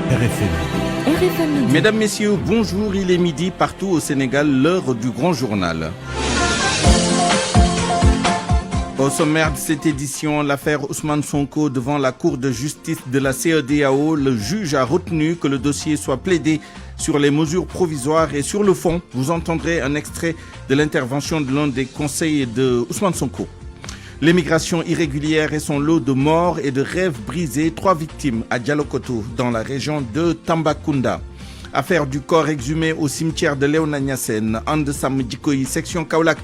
RFM Midi. Mesdames, Messieurs, bonjour, il est midi partout au Sénégal, l'heure du grand journal. Au sommaire de cette édition, l'affaire Ousmane Sonko devant la Cour de justice de la CEDEAO, le juge a retenu que le dossier soit plaidé sur les mesures provisoires et sur le fond, vous entendrez un extrait de l'intervention de l'un des conseillers de Ousmane Sonko. L'émigration irrégulière et son lot de morts et de rêves brisés, 3 victimes à Dialokoto, dans la région de Tambacounda. Affaire du corps exhumé au cimetière de Léona Niassène, And Sam Djikoyi, section Kaolack,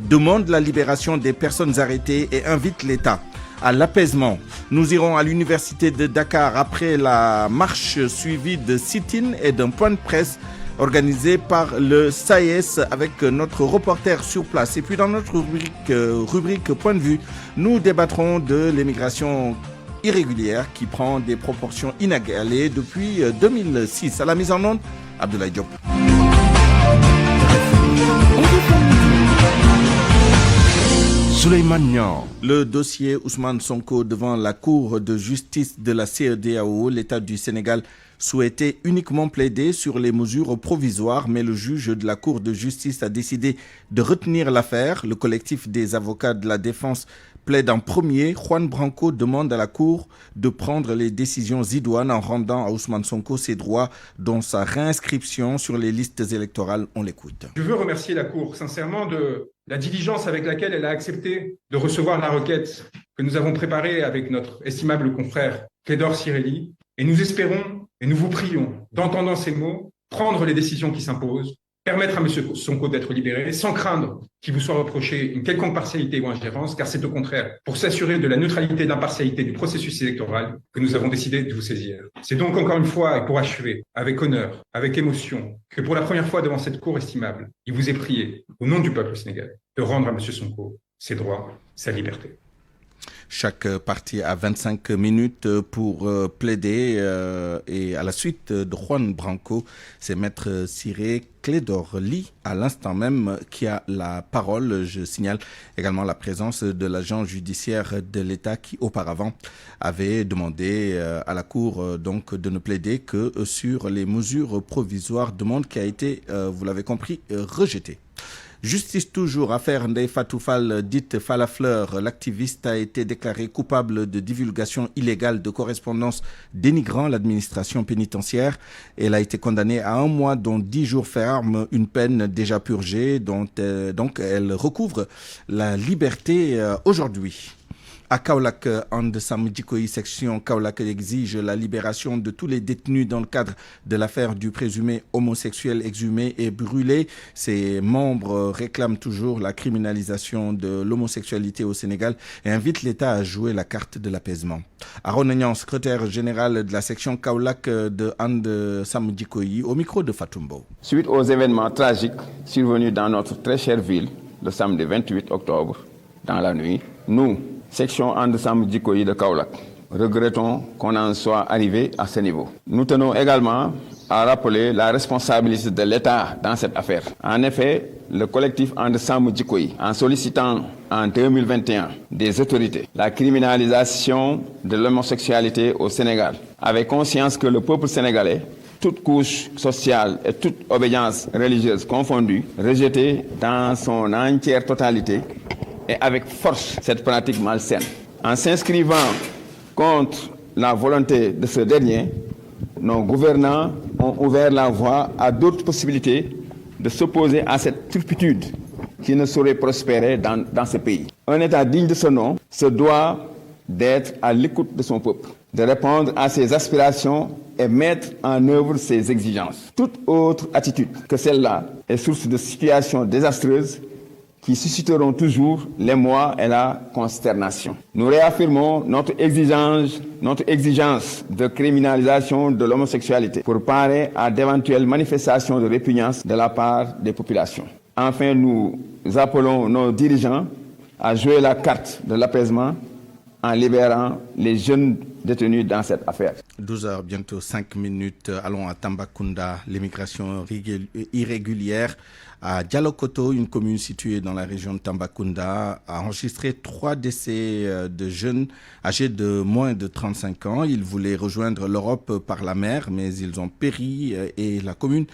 demande la libération des personnes arrêtées et invite l'État à l'apaisement. Nous irons à l'université de Dakar après la marche suivie de sit-in et d'un point de presse organisé par le SAES avec notre reporter sur place. Et puis dans notre rubrique Point de vue, nous débattrons de l'émigration irrégulière qui prend des proportions inégalées depuis 2006. À la mise en onde, Abdoulaye Diop. Souleymane Niang. Le dossier Ousmane Sonko devant la Cour de justice de la CEDEAO, l'État du Sénégal souhaitait uniquement plaider sur les mesures provisoires, mais le juge de la Cour de justice a décidé de retenir l'affaire. Le collectif des avocats de la défense plaide en premier. Juan Branco demande à la Cour de prendre les décisions idoines en rendant à Ousmane Sonko ses droits, dont sa réinscription sur les listes électorales. On l'écoute. Je veux remercier la Cour sincèrement de la diligence avec laquelle elle a accepté de recevoir la requête que nous avons préparée avec notre estimable confrère Clédor Cirelli. Et nous espérons et nous vous prions d'entendant ces mots, prendre les décisions qui s'imposent, permettre à M. Sonko d'être libéré sans craindre qu'il vous soit reproché une quelconque partialité ou ingérence, car c'est au contraire pour s'assurer de la neutralité et de l'impartialité du processus électoral que nous avons décidé de vous saisir. C'est donc encore une fois et pour achever, avec honneur, avec émotion, que pour la première fois devant cette Cour estimable, il vous est prié, au nom du peuple sénégalais, de rendre à M. Sonko ses droits, sa liberté. Chaque partie a 25 minutes pour plaider et à la suite de Juan Branco, c'est Maître Ciré Clédor Ly à l'instant même qui a la parole. Je signale également la présence de l'agent judiciaire de l'État qui auparavant avait demandé à la Cour donc de ne plaider que sur les mesures provisoires, demande qui a été, vous l'avez compris, rejetée. Justice toujours, affaire Ndeye Fatou Fall, dite Falafleur. L'activiste a été déclaré coupable de divulgation illégale de correspondance dénigrant l'administration pénitentiaire. Elle a été condamnée à 1 mois, dont 10 jours ferme, une peine déjà purgée, donc elle recouvre la liberté aujourd'hui. À Kaolack, And Sam Djikoyi, section Kaolack exige la libération de tous les détenus dans le cadre de l'affaire du présumé homosexuel exhumé et brûlé. Ses membres réclament toujours la criminalisation de l'homosexualité au Sénégal et invitent l'État à jouer la carte de l'apaisement. Aaron Niang, secrétaire général de la section Kaolack de And Sam Djikoyi, au micro de Fatumbo. Suite aux événements tragiques survenus dans notre très chère ville le samedi 28 octobre, dans la nuit, nous, section And Sam Djikoyi de Kaolack, regrettons qu'on en soit arrivé à ce niveau. Nous tenons également à rappeler la responsabilité de l'État dans cette affaire. En effet, le collectif And Sam Djikoyi, en sollicitant en 2021 des autorités la criminalisation de l'homosexualité au Sénégal, avait conscience que le peuple sénégalais, toute couche sociale et toute obédience religieuse confondue, rejetait dans son entière totalité et avec force cette pratique malsaine. En s'inscrivant contre la volonté de ce dernier, nos gouvernants ont ouvert la voie à d'autres possibilités de s'opposer à cette turpitude qui ne saurait prospérer dans ce pays. Un État digne de ce nom se doit d'être à l'écoute de son peuple, de répondre à ses aspirations et mettre en œuvre ses exigences. Toute autre attitude que celle-là est source de situations désastreuses qui susciteront toujours l'émoi et la consternation. Nous réaffirmons notre exigence de criminalisation de l'homosexualité pour parer à d'éventuelles manifestations de répugnance de la part des populations. Enfin, nous appelons nos dirigeants à jouer la carte de l'apaisement en libérant les jeunes détenus dans cette affaire. 12h, bientôt 5 minutes. Allons à Tambacounda. L'immigration irrégulière à Dialokoto, une commune située dans la région de Tambacounda, a enregistré 3 décès de jeunes âgés de moins de 35 ans. Ils voulaient rejoindre l'Europe par la mer, mais ils ont péri et la commune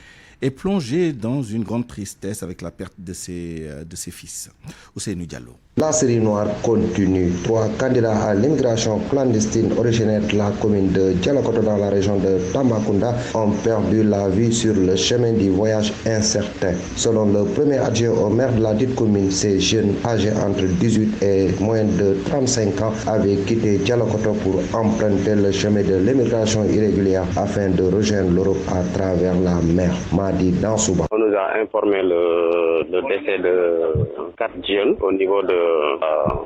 est plongée dans une grande tristesse avec la perte de ses fils. Ousseynou Diallo. La série noire continue. 3 candidats à l'immigration clandestine originaires de la commune de Dialokoto dans la région de Tambacounda ont perdu la vie sur le chemin du voyage incertain. Selon le premier adjoint au maire de la dite commune, ces jeunes âgés entre 18 et moins de 35 ans avaient quitté Dialokoto pour emprunter le chemin de l'immigration irrégulière afin de rejoindre l'Europe à travers la mer. Madi Dansouba. On nous a informé le décès de 4 jeunes au niveau de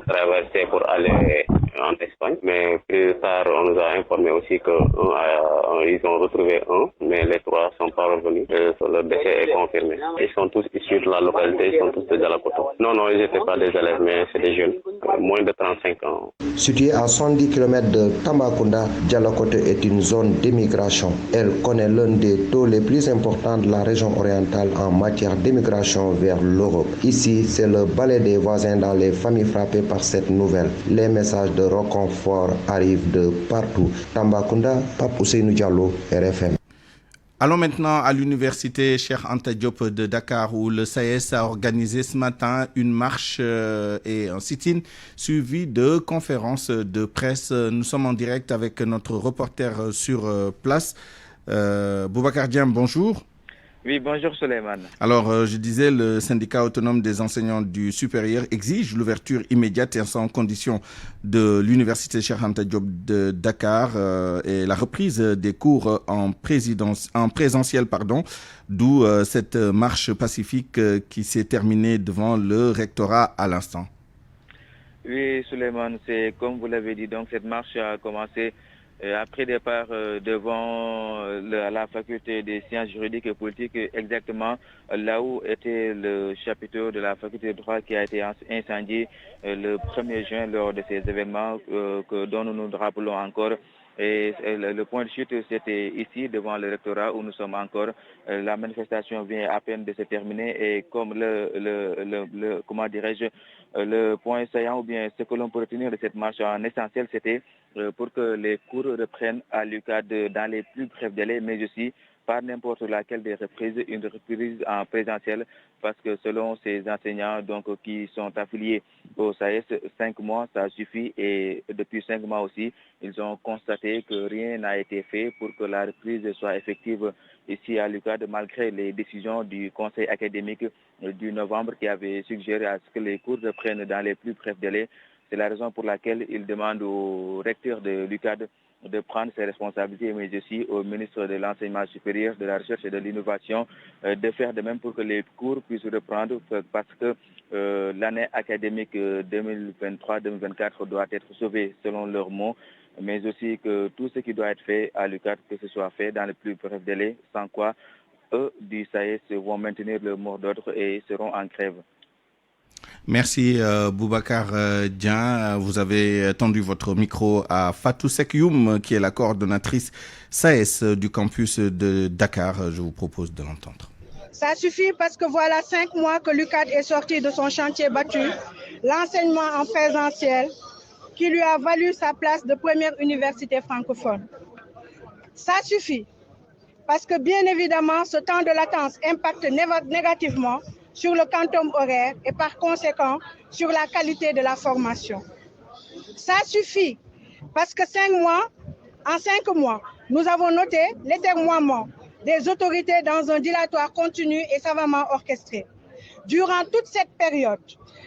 traversée pour aller en Espagne, mais plus tard on nous a informé aussi qu'ils ont retrouvé un, mais les 3 sont pas revenus. Le décès est confirmé. Ils sont tous issus de la localité, ils sont tous de Dialokoto. Non, ils n'étaient pas des élèves, mais c'est des jeunes, moins de 35 ans. Située à 110 km de Tambacounda, Dialokoto est une zone d'immigration. Elle connaît l'un des taux les plus importants de la région orientale en matière d'immigration vers l'Europe. Ici, c'est le balai des voisins dans les familles frappées par cette nouvelle. Les messages de réconfort arrivent de partout. Tambacounda, Pape Ousseynou Diallo, RFM. Allons maintenant à l'université Cheikh Anta Diop de Dakar où le SAES a organisé ce matin une marche et un sit-in suivi de conférences de presse. Nous sommes en direct avec notre reporter sur place. Boubacar Diam, bonjour. Oui, bonjour Souleymane. Alors, je disais, le syndicat autonome des enseignants du supérieur exige l'ouverture immédiate et sans condition de l'université Cheikh Anta Diop de Dakar et la reprise des cours en présentiel, d'où cette marche pacifique qui s'est terminée devant le rectorat à l'instant. Oui, Souleymane, c'est comme vous l'avez dit, donc cette marche a commencé après départ devant la faculté des sciences juridiques et politiques, exactement là où était le chapiteau de la faculté de droit qui a été incendié le 1er juin lors de ces événements dont nous nous rappelons encore. Et le point de chute, c'était ici, devant le rectorat, où nous sommes encore. La manifestation vient à peine de se terminer et comme le point saillant ou bien ce que l'on peut retenir de cette marche en essentiel, c'était pour que les cours reprennent à l'UQAD dans les plus brefs délais, mais aussi par n'importe laquelle des reprises, une reprise en présentiel, parce que selon ces enseignants qui sont affiliés au SAES, 5 mois, ça suffit, et depuis 5 mois aussi, ils ont constaté que rien n'a été fait pour que la reprise soit effective ici à l'UQAD, malgré les décisions du conseil académique du novembre qui avait suggéré à ce que les cours reprennent dans les plus brefs délais. C'est la raison pour laquelle ils demandent au recteur de l'UQAD de prendre ses responsabilités, mais aussi au ministre de l'Enseignement supérieur, de la Recherche et de l'Innovation, de faire de même pour que les cours puissent reprendre, parce que l'année académique 2023-2024 doit être sauvée selon leurs mots, mais aussi que tout ce qui doit être fait à l'UQAD, que ce soit fait dans le plus bref délai, sans quoi eux du SAES vont maintenir le mot d'ordre et seront en grève. Merci Boubacar Dian. Vous avez tendu votre micro à Fatou Sekyoum, qui est la coordonnatrice SAES du campus de Dakar. Je vous propose de l'entendre. Ça suffit parce que voilà 5 mois que l'UQAD est sorti de son chantier battu, l'enseignement en présentiel, qui lui a valu sa place de première université francophone. Ça suffit parce que bien évidemment, ce temps de latence impacte négativement sur le quantum horaire et par conséquent sur la qualité de la formation. Ça suffit parce que en 5 mois, nous avons noté l'étermoiement des autorités dans un dilatoire continu et savamment orchestré. Durant toute cette période,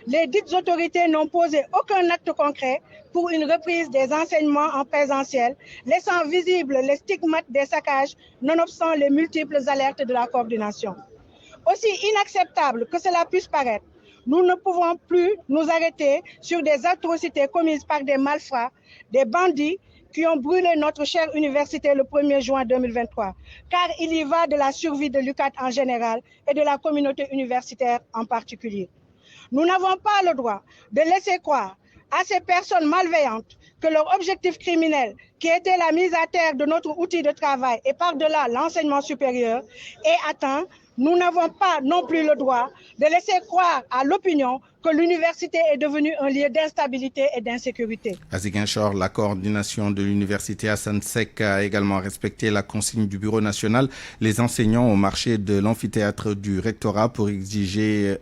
les dites autorités n'ont posé aucun acte concret pour une reprise des enseignements en présentiel, laissant visibles les stigmates des saccages, nonobstant les multiples alertes de la coordination. Aussi inacceptable que cela puisse paraître, nous ne pouvons plus nous arrêter sur des atrocités commises par des malfrats, des bandits qui ont brûlé notre chère université le 1er juin 2023, car il y va de la survie de l'UQAD en général et de la communauté universitaire en particulier. Nous n'avons pas le droit de laisser croire à ces personnes malveillantes que leur objectif criminel, qui était la mise à terre de notre outil de travail et par-delà l'enseignement supérieur, est atteint, nous n'avons pas non plus le droit de laisser croire à l'opinion que l'université est devenue un lieu d'instabilité et d'insécurité. À Ziguinchor, la coordination de l'université Assane Seck a également respecté la consigne du Bureau national. Les enseignants ont marché de l'amphithéâtre du rectorat pour exiger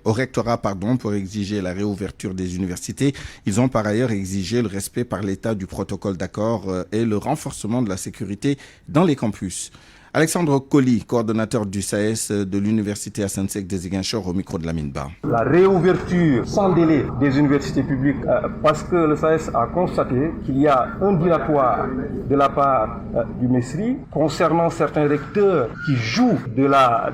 la réouverture des universités. Ils ont par ailleurs exigé le respect par l'État du protocole d'accord et le renforcement de la sécurité dans les campus. Alexandre Colli, coordonnateur du SAES de l'université Assane Seck de Ziguinchor, au micro de Lamine Ba. La réouverture sans délai des universités publiques, parce que le SAES a constaté qu'il y a un dilatoire de la part du MESRI concernant certains recteurs qui jouent de la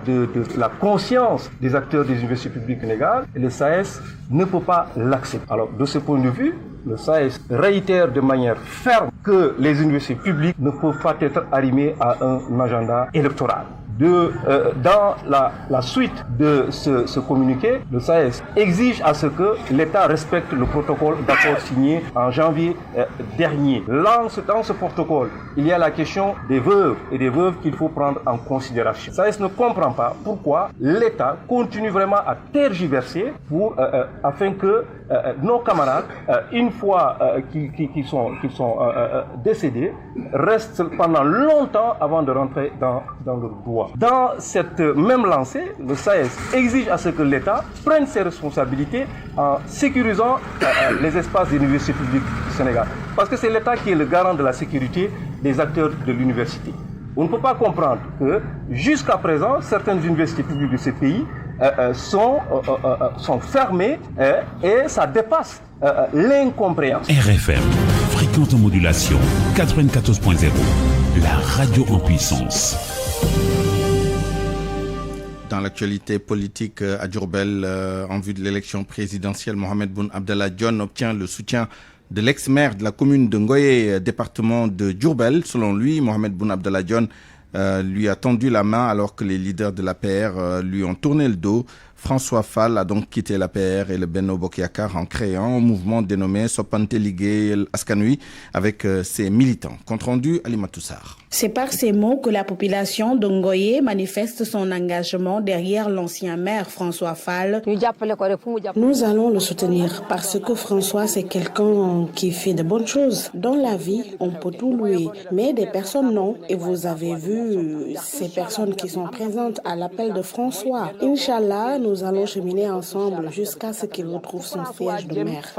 conscience des acteurs des universités publiques légales, et le SAES ne peut pas l'accepter. Alors, de ce point de vue, le SAES réitère de manière ferme que les universités publiques ne peuvent pas être arrimées à un agenda électoral. Dans la suite de ce communiqué, le SAES exige à ce que l'État respecte le protocole d'accord signé en janvier dernier. Dans ce protocole, il y a la question des veuves et des veuves qu'il faut prendre en considération. Le SAES ne comprend pas pourquoi l'État continue vraiment à tergiverser afin que nos camarades, une fois qu'ils sont décédés, restent pendant longtemps avant de rentrer dans le droit. Dans cette même lancée, le SAES exige à ce que l'État prenne ses responsabilités en sécurisant les espaces des universités publiques du Sénégal. Parce que c'est l'État qui est le garant de la sécurité des acteurs de l'université. On ne peut pas comprendre que jusqu'à présent, certaines universités publiques de ces pays sont fermées et ça dépasse l'incompréhension. RFM, fréquente modulation 94.0, la radio en puissance. Dans l'actualité politique à Diourbel, en vue de l'élection présidentielle, Mohamed Boun Abdallah Dionne obtient le soutien de l'ex-maire de la commune de Ngoye, département de Diourbel. Selon lui, Mohamed Boun Abdallah Dionne lui a tendu la main alors que les leaders de l'APR lui ont tourné le dos. François Fall a donc quitté l'APR et le Benno Bokk Yakaar en créant un mouvement dénommé Soppante Liggéeyal Askan Wi avec ses militants. Compte rendu, Alimatou Sarr. C'est par ces mots que la population de Ngoye manifeste son engagement derrière l'ancien maire François Fall. Nous allons le soutenir parce que François, c'est quelqu'un qui fait de bonnes choses. Dans la vie, on peut tout louer, mais des personnes non. Et vous avez vu ces personnes qui sont présentes à l'appel de François. Inch'Allah, nous allons cheminer ensemble jusqu'à ce qu'il retrouve son siège de maire.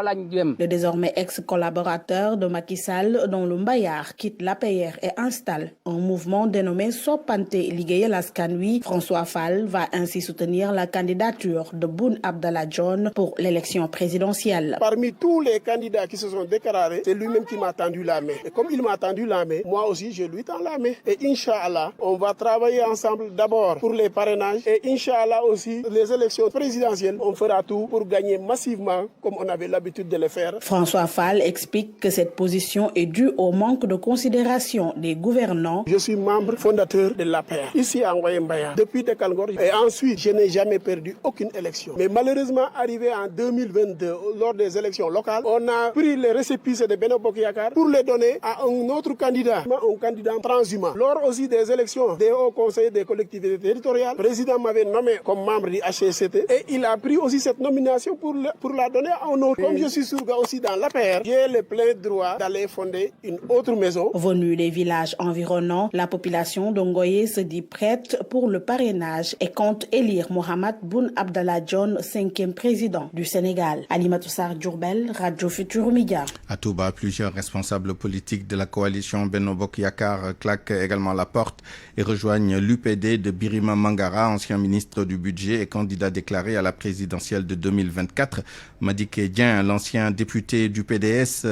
Le désormais ex-collaborateur de Macky Sall, dont le Mbayar quitte l'APR et installe un mouvement dénommé Soppante Liggéeyal Askan Wi. François Fall va ainsi soutenir la candidature de Boun Abdallah Dionne pour l'élection présidentielle. Parmi tous les candidats qui se sont déclarés, c'est lui-même qui m'a tendu la main. Et comme il m'a tendu la main, moi aussi je lui tends la main. Et Inch'Allah, on va travailler ensemble d'abord pour les parrainages et Inch'Allah aussi les élections présidentielles. On fera tout pour gagner massivement comme on avait l'habitude de le faire. François Fall explique que cette position est due au manque de considération des gouvernants. Je suis membre fondateur de l'APR ici à Ngoye Mbayar depuis Tekalgor et ensuite je n'ai jamais perdu aucune élection. Mais malheureusement arrivé en 2022 lors des élections locales, on a pris les récépissés de Benno Bokk Yakaar pour les donner à un autre candidat, un candidat transhumant. Lors aussi des élections des hauts conseils des collectivités territoriales, le président m'avait nommé comme membre du HCCT et il a pris aussi cette nomination pour la donner à un autre. Comme je suis sourd aussi dans l'APR, j'ai le plein droit d'aller fonder une autre maison. Venu des villages environnants, la population de Ngoye se dit prête pour le parrainage et compte élire Mohamed Boun Abdallah Dionne, 5e président du Sénégal. Alimatou Sarr, Diourbel, Radio Futur Média. À Touba, plusieurs responsables politiques de la coalition Benno Bokk Yakaar claquent également la porte et rejoignent l'UPD de Birima Mangara, ancien ministre du budget et candidat déclaré à la présidentielle de 2024. Madické Dieng, l'ancienne députée du PDS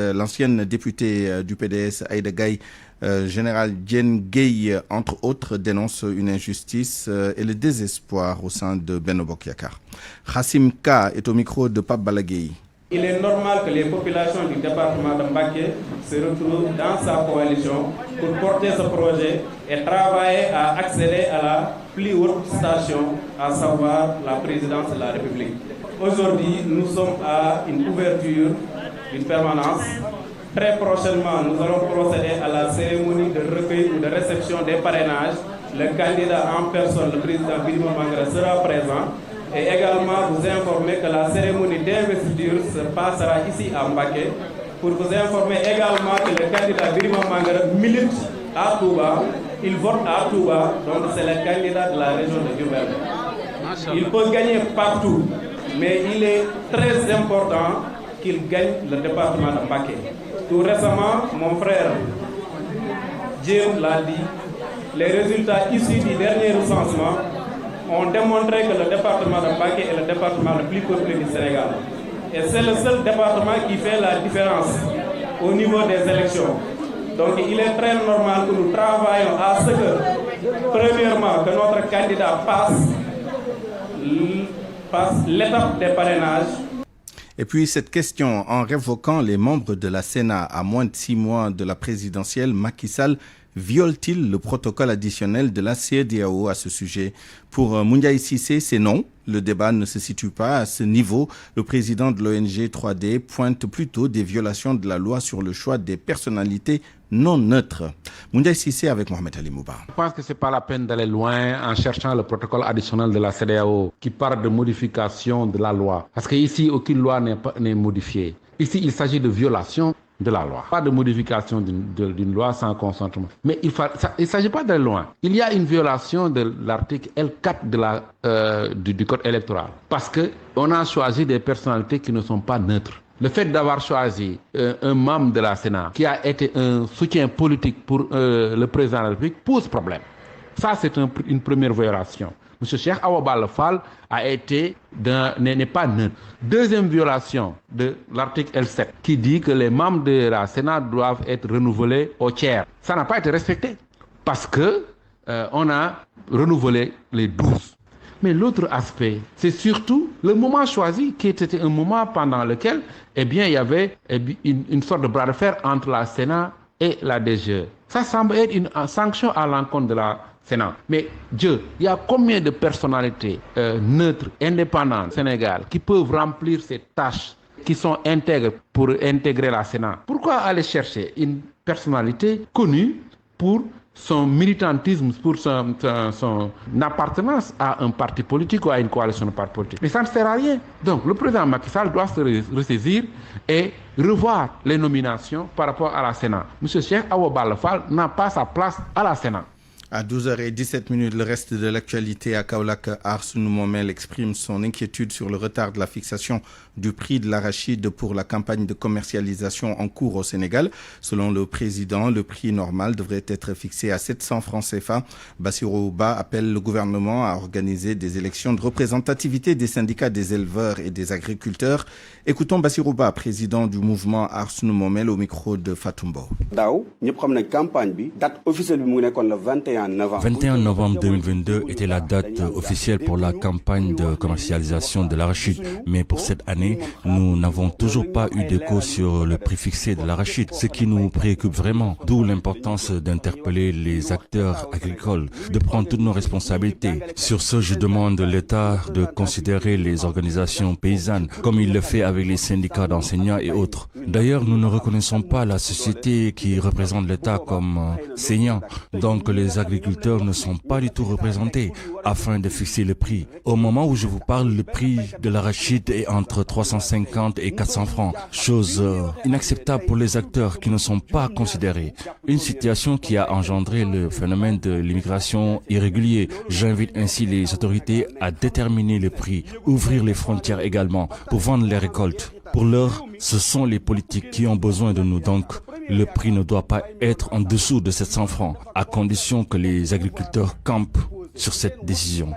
Aïda Gaye, Général Diène Gueye, entre autres, dénonce une injustice et le désespoir au sein de Benno Bokk Yakaar. Khassim Ka est au micro de Pape Balagueye. Il est normal que les populations du département de Mbacké se retrouvent dans sa coalition pour porter ce projet et travailler à accéder à la plus haute station, à savoir la présidence de la République. Aujourd'hui, nous sommes à une ouverture d'une permanence Très prochainement, nous allons procéder à la cérémonie de recueil ou de réception des parrainages. Le candidat en personne, le président Birima Mangara, sera présent. Et également vous informer que la cérémonie d'investiture se passera ici à Mbacké. Pour vous informer également que le candidat Birima Mangara milite à Touba. Il vote à Touba, donc c'est le candidat de la région de Diourbel. Il peut gagner partout, mais il est très important qu'il gagne le département de Mbacké. Tout récemment, mon frère Jim l'a dit, les résultats issus du dernier recensement ont démontré que le département de Mbacké est le département le plus peuplé du Sénégal. Et c'est le seul département qui fait la différence au niveau des élections. Donc il est très normal que nous travaillions à ce que, premièrement, que notre candidat passe l'étape des parrainages. Et puis cette question, en révoquant les membres de la Sénat à moins de 6 mois de la présidentielle, Macky Sall viole-t-il le protocole additionnel de la CEDEAO à ce sujet? Pour Moundiaye Cissé, c'est non. Le débat ne se situe pas à ce niveau. Le président de l'ONG 3D pointe plutôt des violations de la loi sur le choix des personnalités non neutres. Moundiaye Cissé avec Mohamed Ali Mouba. Je pense que ce n'est pas la peine d'aller loin en cherchant le protocole additionnel de la CEDEAO qui parle de modification de la loi. Parce qu'ici, aucune loi n'est modifiée. Ici, il s'agit de violation de la loi. Pas de modification d'une loi sans consentement. Mais il ne s'agit pas d'aller loin. Il y a une violation de l'article L4 du Code électoral. Parce qu'on a choisi des personnalités qui ne sont pas neutres. Le fait d'avoir choisi un membre de la Sénat qui a été un soutien politique pour le président de la République pose problème. Ça, c'est une première violation. M. Cheikh Awa Balla Fall n'est pas neutre. Deuxième violation de l'article L7 qui dit que les membres de la Sénat doivent être renouvelés au tiers. Ça n'a pas été respecté parce que on a renouvelé les 12. Mais l'autre aspect, c'est surtout le moment choisi qui était un moment pendant lequel il y avait une sorte de bras de fer entre la Sénat et la DGE. Ça semble être une sanction à l'encontre de la Sénat. Mais il y a combien de personnalités neutres, indépendantes au Sénégal qui peuvent remplir ces tâches, qui sont intègres pour intégrer la Sénat? Pourquoi aller chercher une personnalité connue pour son militantisme, pour son appartenance à un parti politique ou à une coalition de partis politiques? Mais ça ne sert à rien. Donc le président Macky Sall doit se ressaisir et revoir les nominations par rapport à la Sénat. M. Cheikh Awa Balla Fall n'a pas sa place à la Sénat. À 12h17, le reste de l'actualité à Kaolack, Arsène Momel exprime son inquiétude sur le retard de la fixation du prix de l'arachide pour la campagne de commercialisation en cours au Sénégal. Selon le président, le prix normal devrait être fixé à 700 francs CFA. Bassirou Ba appelle le gouvernement à organiser des élections de représentativité des syndicats des éleveurs et des agriculteurs. Écoutons Bassirou Ba, président du mouvement Arsène Momel, au micro de Fatoumbo. Date officielle le 21 novembre 2022 était la date officielle pour la campagne de commercialisation de l'arachide. Mais pour cette année, nous n'avons toujours pas eu d'écho sur le prix fixé de l'arachide, ce qui nous préoccupe vraiment. D'où l'importance d'interpeller les acteurs agricoles, de prendre toutes nos responsabilités. Sur ce, je demande l'État de considérer les organisations paysannes comme il le fait avec les syndicats d'enseignants et autres. D'ailleurs, nous ne reconnaissons pas la société qui représente l'État comme saignant. Donc les agriculteurs ne sont pas du tout représentés afin de fixer le prix. Au moment où je vous parle, le prix de l'arachide est entre 350 et 400 francs. Chose inacceptable pour les acteurs qui ne sont pas considérés. Une situation qui a engendré le phénomène de l'immigration irrégulière. J'invite ainsi les autorités à déterminer le prix, ouvrir les frontières également pour vendre les récoltes. Pour l'heure, ce sont les politiques qui ont besoin de nous, donc le prix ne doit pas être en dessous de 700 francs, à condition que les agriculteurs campent sur cette décision.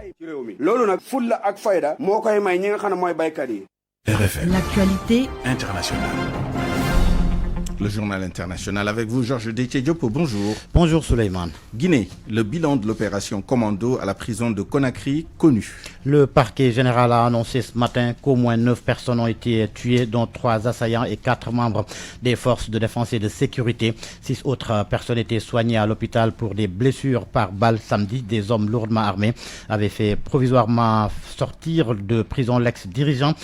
RFM. L'actualité internationale. Le journal international avec vous, Georges Détié-Diop. Bonjour. Bonjour Souleymane. Guinée, le bilan de l'opération Commando à la prison de Conakry connu. Le parquet général a annoncé ce matin qu'au moins 9 personnes ont été tuées, dont 3 assaillants et 4 membres des forces de défense et de sécurité. 6 autres personnes étaient soignées à l'hôpital pour des blessures par balle samedi. Des hommes lourdement armés avaient fait provisoirement sortir de prison l'ex-dirigeant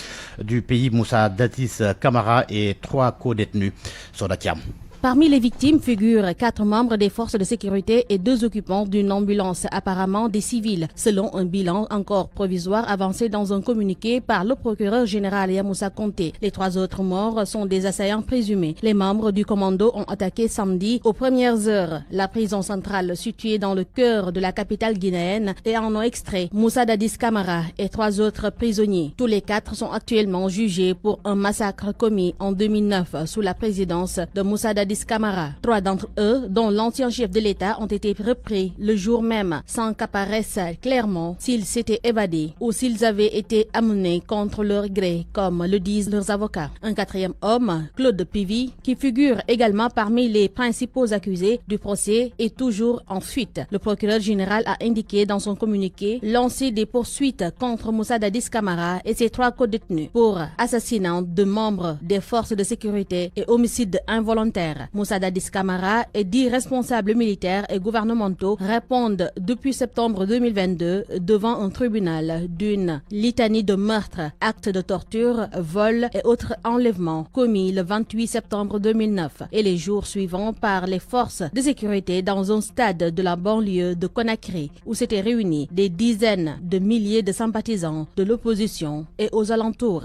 du pays Moussa Dadis Camara et 3 co-détenus. Son Sodatiam. Parmi les victimes figurent 4 membres des forces de sécurité et 2 occupants d'une ambulance, apparemment des civils, selon un bilan encore provisoire avancé dans un communiqué par le procureur général Yamoussa Konté. Les 3 autres morts sont des assaillants présumés. Les membres du commando ont attaqué samedi aux premières heures la prison centrale située dans le cœur de la capitale guinéenne et en ont extrait Moussa Dadis Camara et 3 autres prisonniers. Tous les 4 sont actuellement jugés pour un massacre commis en 2009 sous la présidence de Moussa Dadis Camara. 3 d'entre eux, dont l'ancien chef de l'État, ont été repris le jour même, sans qu'apparaisse clairement s'ils s'étaient évadés ou s'ils avaient été amenés contre leur gré, comme le disent leurs avocats. Un 4e homme, Claude Pivi, qui figure également parmi les principaux accusés du procès, est toujours en fuite. Le procureur général a indiqué dans son communiqué lancer des poursuites contre Moussa Dadis Camara et ses 3 codétenus pour assassinat de membres des forces de sécurité et homicide involontaire. Moussa Dadis Camara et 10 responsables militaires et gouvernementaux répondent depuis septembre 2022 devant un tribunal d'une litanie de meurtres, actes de torture, vols et autres enlèvements commis le 28 septembre 2009 et les jours suivants par les forces de sécurité dans un stade de la banlieue de Conakry où s'étaient réunis des dizaines de milliers de sympathisants de l'opposition et aux alentours.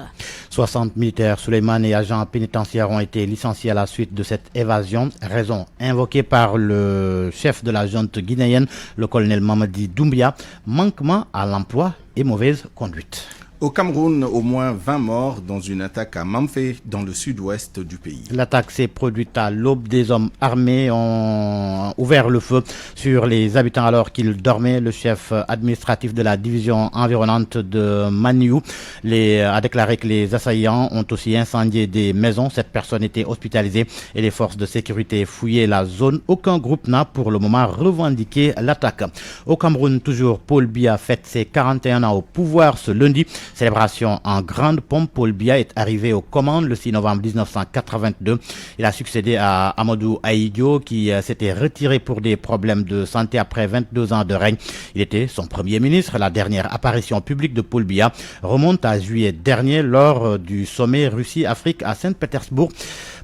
60 militaires, Souleymane et agents pénitentiaires ont été licenciés à la suite de cette évasion, raison invoquée par le chef de la junte guinéenne, le colonel Mamadi Doumbia, manquement à l'emploi et mauvaise conduite. Au Cameroun, au moins 20 morts dans une attaque à Mamfé, dans le sud-ouest du pays. L'attaque s'est produite à l'aube. Des hommes armés ont ouvert le feu sur les habitants alors qu'ils dormaient. Le chef administratif de la division environnante de Maniou a déclaré que les assaillants ont aussi incendié des maisons. Cette personne était hospitalisée et les forces de sécurité fouillaient la zone. Aucun groupe n'a pour le moment revendiqué l'attaque. Au Cameroun, toujours, Paul Biya fête ses 41 ans au pouvoir ce lundi. Célébration en grande pompe. Paul Biya est arrivé aux commandes le 6 novembre 1982. Il a succédé à Amadou Ahidjo qui s'était retiré pour des problèmes de santé après 22 ans de règne. Il était son premier ministre. La dernière apparition publique de Paul Biya remonte à juillet dernier lors du sommet Russie-Afrique à Saint-Pétersbourg.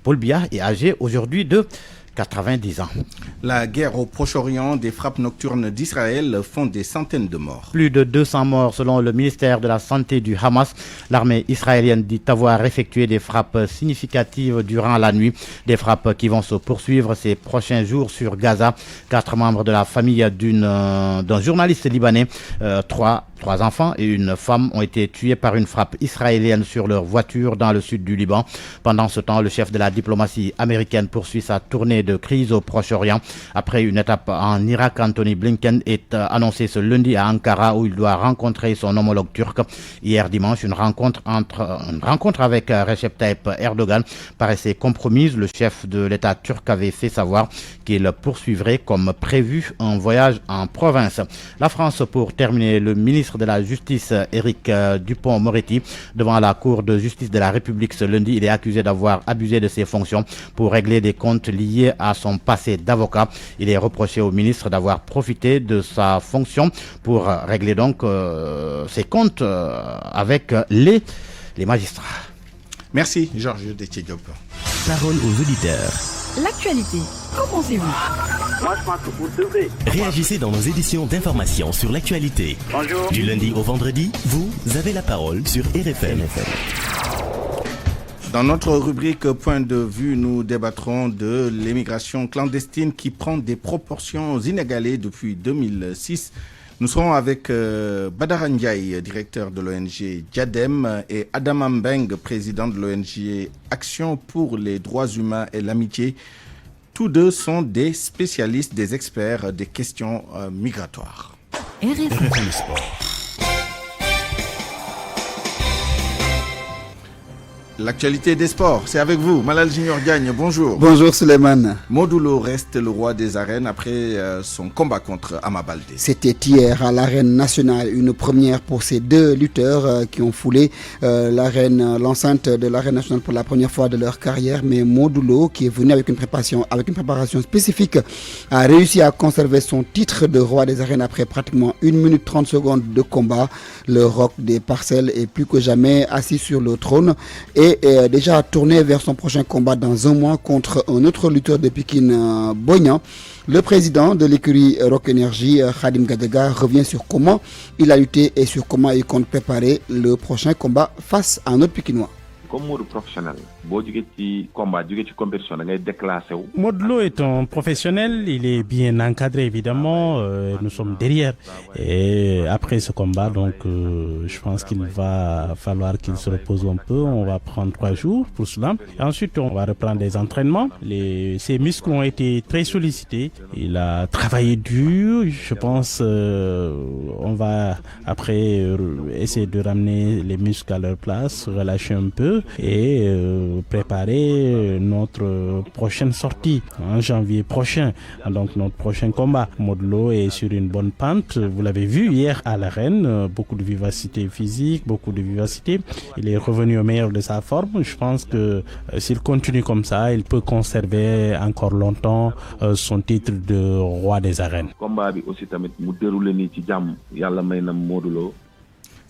Paul Biya est âgé aujourd'hui de 90 ans. La guerre au Proche-Orient, des frappes nocturnes d'Israël font des centaines de morts. Plus de 200 morts selon le ministère de la Santé du Hamas. L'armée israélienne dit avoir effectué des frappes significatives durant la nuit. Des frappes qui vont se poursuivre ces prochains jours sur Gaza. 4 membres de la famille d'un journaliste libanais, 3 enfants et une femme ont été tués par une frappe israélienne sur leur voiture dans le sud du Liban. Pendant ce temps, le chef de la diplomatie américaine poursuit sa tournée de crise au Proche-Orient. Après une étape en Irak, Anthony Blinken est annoncé ce lundi à Ankara où il doit rencontrer son homologue turc. Hier dimanche, une rencontre avec Recep Tayyip Erdogan paraissait compromise. Le chef de l'État turc avait fait savoir qu'il poursuivrait comme prévu un voyage en province. La France, pour terminer, le ministre de la Justice, Éric Dupond-Moretti, devant la Cour de justice de la République ce lundi, il est accusé d'avoir abusé de ses fonctions pour régler des comptes liés à son passé d'avocat. Il est reproché au ministre d'avoir profité de sa fonction pour régler donc ses comptes avec les magistrats. Merci Georges Détié-Diop. Parole aux auditeurs. L'actualité, qu'en pensez-vous? Moi, je pense que vous devez. Réagissez dans nos éditions d'information sur l'actualité. Bonjour. Du lundi au vendredi, vous avez la parole sur RFM. Dans notre rubrique Point de vue, nous débattrons de l'immigration clandestine qui prend des proportions inégalées depuis 2006. Nous serons avec Badara Ndiaye, directeur de l'ONG Diadem, et Adam Mbeng, président de l'ONG Action pour les droits humains et l'amitié. Tous deux sont des spécialistes, des experts des questions migratoires. RFM Sport. L'actualité des sports, c'est avec vous. Malal Junior Diagne, bonjour. Bonjour Souleymane. Modou Lo reste le roi des arènes après son combat contre Ama Baldé. C'était hier à l'arène nationale, une première pour ces deux lutteurs qui ont foulé l'enceinte de l'arène nationale pour la première fois de leur carrière. Mais Modou Lo, qui est venu avec une préparation spécifique, a réussi à conserver son titre de roi des arènes après pratiquement 1 minute 30 secondes de combat. Le roc des parcelles est plus que jamais assis sur le trône. Et est déjà tourné vers son prochain combat dans un mois contre un autre lutteur de Pikine, Boignan. Le président de l'écurie Rock Energy, Khadim Gadiaga, revient sur comment il a lutté et sur comment il compte préparer le prochain combat face à un autre Pikinois. Comme mode professionnel, Modlo est un professionnel, il est bien encadré évidemment, nous sommes derrière. Et après ce combat, donc je pense qu'il va falloir qu'il se repose un peu, on va prendre 3 jours pour cela. Et ensuite on va reprendre des entraînements, ses muscles ont été très sollicités, il a travaillé dur, je pense on va après essayer de ramener les muscles à leur place, relâcher un peu et préparer notre prochaine sortie en janvier prochain, donc notre prochain combat. Modlo est sur une bonne pente, vous l'avez vu hier à l'arène, beaucoup de vivacité physique, beaucoup de vivacité. Il est revenu au meilleur de sa forme. Je pense que s'il continue comme ça, il peut conserver encore longtemps son titre de roi des arènes.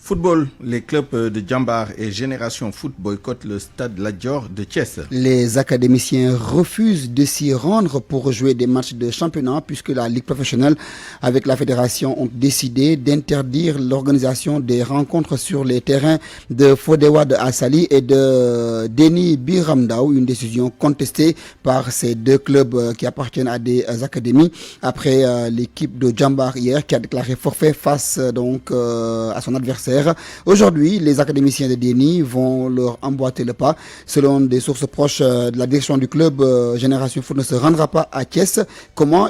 Football, les clubs de Djambar et Génération Foot boycottent le stade Lat Dior de Thiès. Les académiciens refusent de s'y rendre pour jouer des matchs de championnat puisque la Ligue professionnelle avec la fédération ont décidé d'interdire l'organisation des rencontres sur les terrains de Fodewa de Assali et de Deni Biramdao, une décision contestée par ces deux clubs qui appartiennent à des académies après l'équipe de Djambar hier qui a déclaré forfait face donc à son adversaire. Aujourd'hui, les académiciens de Deni vont leur emboîter le pas. Selon des sources proches de la direction du club, Génération Foot ne se rendra pas à Thiès. Comment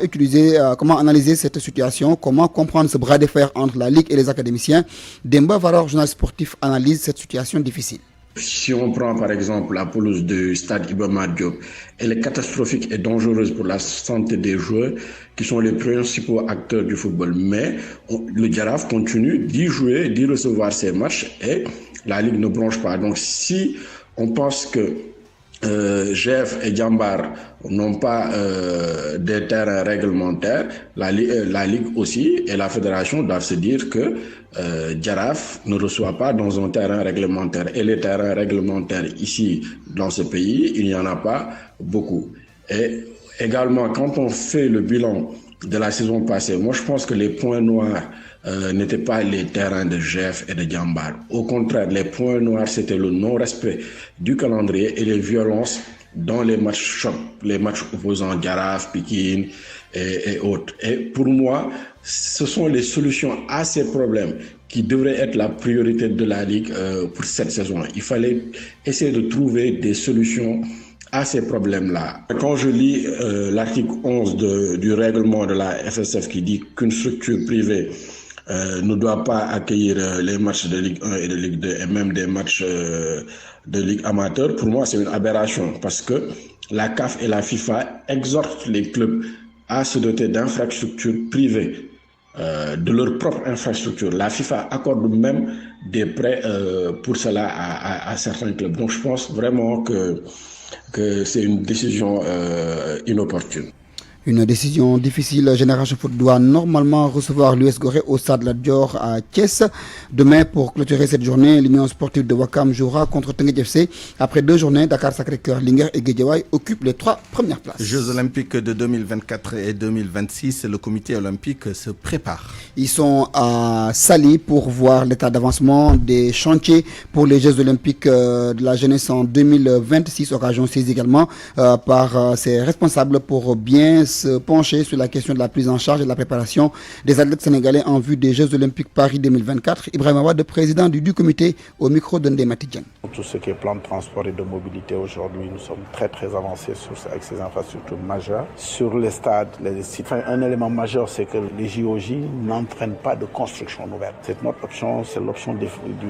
analyser cette situation? Comment comprendre ce bras de fer entre la Ligue et les académiciens? Demba Varor, journaliste sportif, analyse cette situation difficile. Si on prend par exemple la pelouse du stade Iba Mar Diop, elle est catastrophique et dangereuse pour la santé des joueurs qui sont les principaux acteurs du football. Mais le Jaraaf continue d'y jouer, d'y recevoir ses matchs et la Ligue ne bronche pas. Donc si on pense que GF et Djambar n'ont pas des terrains réglementaires, la Ligue aussi et la fédération doivent se dire que Jaraaf ne reçoit pas dans un terrain réglementaire. Et les terrains réglementaires ici, dans ce pays, il n'y en a pas beaucoup. Et également, quand on fait le bilan de la saison passée, moi je pense que les points noirs n'étaient pas les terrains de GF et de Djambar. Au contraire, les points noirs, c'était le non-respect du calendrier et les violences dans les matchs chocs, les matchs opposants Jaraaf, Pikine et autres. Et pour moi, ce sont les solutions à ces problèmes qui devraient être la priorité de la Ligue pour cette saison. Il fallait essayer de trouver des solutions à ces problèmes-là. Quand je lis l'article 11 du règlement de la FSF qui dit qu'une structure privée ne doit pas accueillir les matchs de Ligue 1 et de Ligue 2 et même des matchs de Ligue amateur, pour moi c'est une aberration parce que la CAF et la FIFA exhortent les clubs à se doter d'infrastructures privées, de leur propre infrastructure. La FIFA accorde même des prêts pour cela à certains clubs. Donc je pense vraiment que c'est une décision inopportune. Une décision difficile. Génération Foot doit normalement recevoir l'US Gorée au stade Lat Dior à Thiès. Demain, pour clôturer cette journée, l'Union sportive de Ouakam jouera contre Teungueth FC. Après 2 journées, Dakar Sacré-Cœur, Linguère et Guédiawaye occupent les 3 premières places. Jeux olympiques de 2024 et 2026, le comité olympique se prépare. Ils sont à Sali pour voir l'état d'avancement des chantiers pour les Jeux olympiques de la jeunesse en 2026. Occasion saisie également par ses responsables pour bien se pencher sur la question de la prise en charge et de la préparation des athlètes sénégalais en vue des Jeux olympiques Paris 2024. Ibrahim Awad, président du comité, au micro de Ndeye Matidjan. Tout ce qui est plan de transport et de mobilité aujourd'hui, nous sommes très avancés avec ces infrastructures majeures. Sur les stades, les sites, un élément majeur, c'est que les JOJ n'entraînent pas de construction nouvelle. C'est notre option, c'est l'option du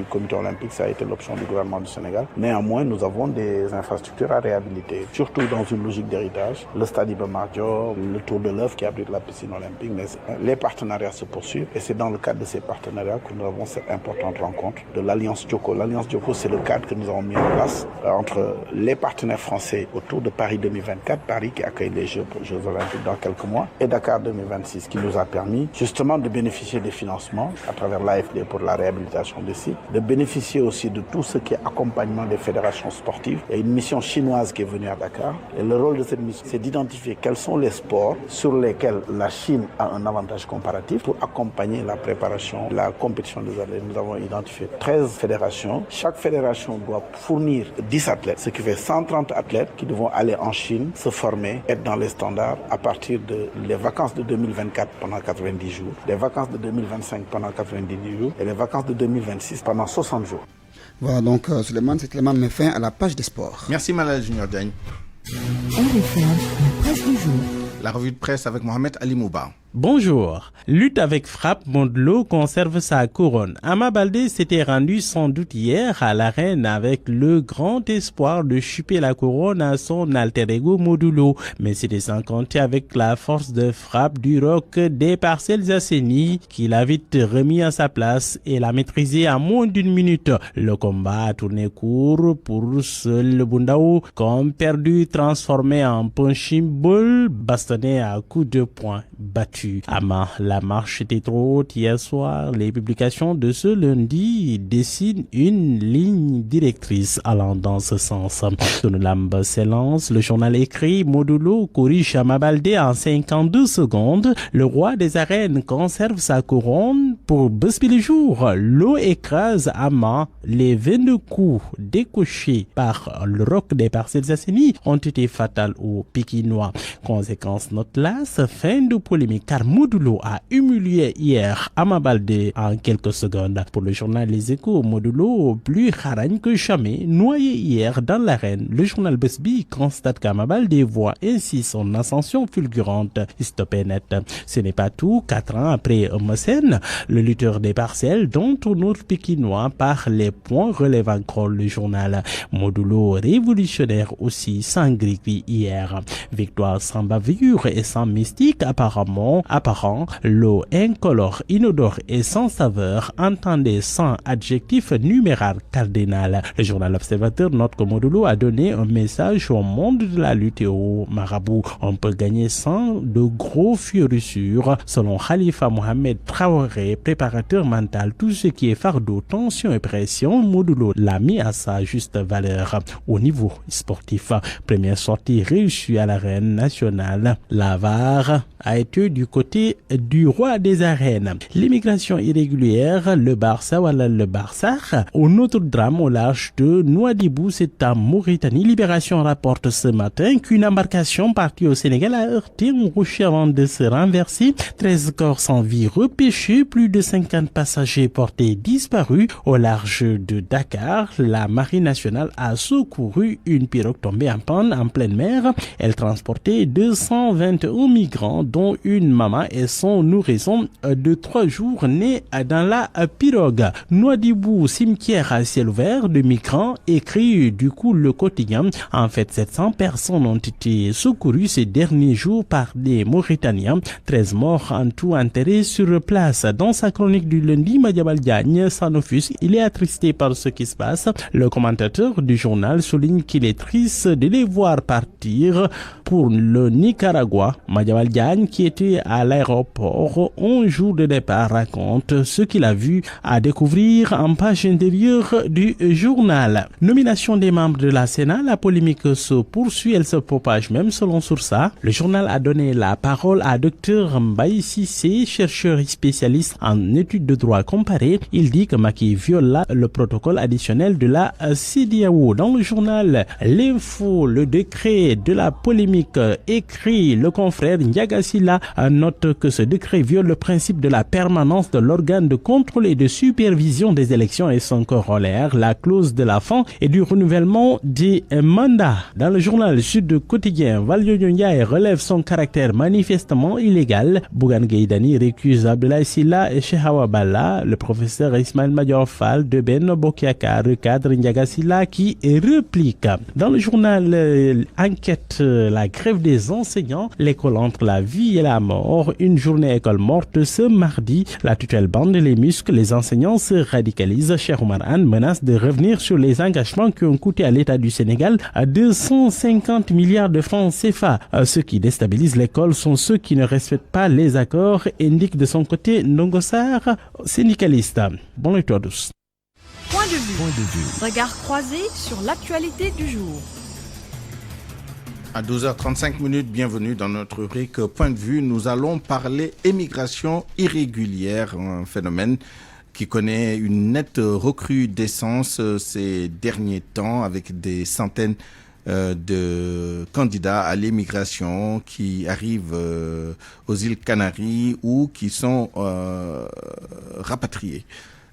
comité olympique, ça a été l'option du gouvernement du Sénégal. Néanmoins, nous avons des infrastructures à réhabiliter, surtout dans une logique d'héritage. Le stade Iba Mar Diop, encore le Tour de l'œuf qui abrite la piscine olympique. Mais les partenariats se poursuivent et c'est dans le cadre de ces partenariats que nous avons cette importante rencontre de l'Alliance Joko. L'Alliance Joko, c'est le cadre que nous avons mis en place entre les partenaires français autour de Paris 2024, Paris qui accueille les Jeux olympiques dans quelques mois, et Dakar 2026 qui nous a permis justement de bénéficier des financements à travers l'AFD pour la réhabilitation des sites, de bénéficier aussi de tout ce qui est accompagnement des fédérations sportives. Il y a une mission chinoise qui est venue à Dakar et le rôle de cette mission, c'est d'identifier quels sont les sports sur lesquels la Chine a un avantage comparatif pour accompagner la préparation, la compétition des athlètes. Nous avons identifié 13 fédérations. Chaque fédération doit fournir 10 athlètes, ce qui fait 130 athlètes qui devront aller en Chine, se former, être dans les standards à partir des vacances de 2024 pendant 90 jours, les vacances de 2025 pendant 90 jours et les vacances de 2026 pendant 60 jours. Voilà donc Souleymane, c'est Clément met fin à la page des sports. Merci Malal Junior Diagne. RFM, la presse du jour. La revue de presse avec Mohamed Ali Mouba. Bonjour. Lutte avec frappe, Modou conserve sa couronne. Ama Baldé s'était rendu sans doute hier à l'arène avec le grand espoir de chuper la couronne à son alter ego Modou Lo. Mais c'était sans compter avec la force de frappe du roc des Parcelles Assainies qui l'a vite remis à sa place et l'a maîtrisé en moins d'une minute. Le combat a tourné court pour seul Bundao, comme perdu transformé en punching ball, bastonné à coups de poing battu. Ama, la marche était trop haute hier soir. Les publications de ce lundi dessinent une ligne directrice allant dans ce sens. Sonolamb s'élance. Le journal écrit Modou Lo corrige Ama Baldé en 52 secondes. Le roi des arènes conserve sa couronne pour Bespi le jour. Lo écrase Ama. Les 22 coups décochés par le roc des Parcelles Assainies ont été fatals aux Pikinois. Conséquence note-lasse, fin de polémique car Modou Lo a humilié hier Ama Baldé en quelques secondes. Pour le journal Les Échos, Modou Lo, plus haragne que jamais, noyé hier dans l'arène. Le journal Besbi constate qu'Ama Baldé voit ainsi son ascension fulgurante. Stoppé net. Ce n'est pas tout. 4 ans après Eumeu Sène, le lutteur des Parcelles, dont un autre Pikinois par les points, relève encore le journal. Modou Lo révolutionnaire aussi sans gris hier. Victoire sans bavure et sans mystique apparent, l'eau incolore, inodore et sans saveur, entendez sans adjectif numéral cardinal. Le journal Observateur note que Modou Lo a donné un message au monde de la lutte et au marabout. On peut gagner sans de gros fiorissures. Selon Khalifa Mohamed Traoré, préparateur mental, tout ce qui est fardeau, tension et pression, Modou Lo l'a mis à sa juste valeur. Au niveau sportif, première sortie réussie à l'arène nationale. La VAR a été du côté du roi des arènes. L'immigration irrégulière, le Barça, voilà le Barça. Un autre drame au large de Nouadhibou, c'est en Mauritanie. Libération rapporte ce matin qu'une embarcation partie au Sénégal a heurté un rocher avant de se renverser. 13 corps sans vie repêchés, plus de 50 passagers portés disparus. Au large de Dakar, la marine nationale a secouru une pirogue tombée en panne en pleine mer. Elle transportait 221 migrants, dont une maman et son nourrisson de 3 jours nés dans la pirogue. Nouadhibou, cimetière à ciel ouvert de migrants, écrit du coup le quotidien. En fait, 700 personnes ont été secourues ces derniers jours par des Mauritaniens. 13 morts en tout enterrés sur place. Dans sa chronique du lundi, Madiambal Diagne s'en offusque. Il est attristé par ce qui se passe. Le commentateur du journal souligne qu'il est triste de les voir partir pour le Nicaragua. Madiambal Diagne, qui était à l'aéroport un jour de départ, raconte ce qu'il a vu à découvrir en page intérieure du journal. Nomination des membres de la Sénat, la polémique se poursuit, elle se propage même selon Sourça. Le journal a donné la parole à Dr Mbaye Cissé, chercheur et spécialiste en études de droit comparé. Il dit que Macky viole le protocole additionnel de la CEDEAO. Dans le journal L'Info, le décret de la polémique, écrit le confrère Ndiaga Sylla, note que ce décret viole le principe de la permanence de l'organe de contrôle et de supervision des élections et son corollaire, la clause de la fin et du renouvellement des mandats. Dans le journal Sud Quotidien, Valdiodio Ndiaye relève son caractère manifestement illégal. Bougane Gueye Dany récuse Abdoulaye Sylla et Cheikh Awa Balla. Le professeur Ismaël Madior Fall de Benno Bokk Yakaar recadre Ndiaga Sylla qui réplique. Dans le journal Enquête, la grève des enseignants, l'école entre la vie et la mort, une journée école morte ce mardi. La tutelle bande les muscles, les enseignants se radicalisent. Cheikh Oumar Anne menace de revenir sur les engagements qui ont coûté à l'État du Sénégal à 250 milliards de francs CFA. Ceux qui déstabilisent l'école sont ceux qui ne respectent pas les accords, indique de son côté Ndongo Sarr, syndicaliste. Bon lecture à tous. Point de vue. Regard croisé sur l'actualité du jour. À 12h35, bienvenue dans notre rubrique Point de vue. Nous allons parler émigration irrégulière, un phénomène qui connaît une nette recrudescence ces derniers temps avec des centaines de candidats à l'immigration qui arrivent aux îles Canaries ou qui sont rapatriés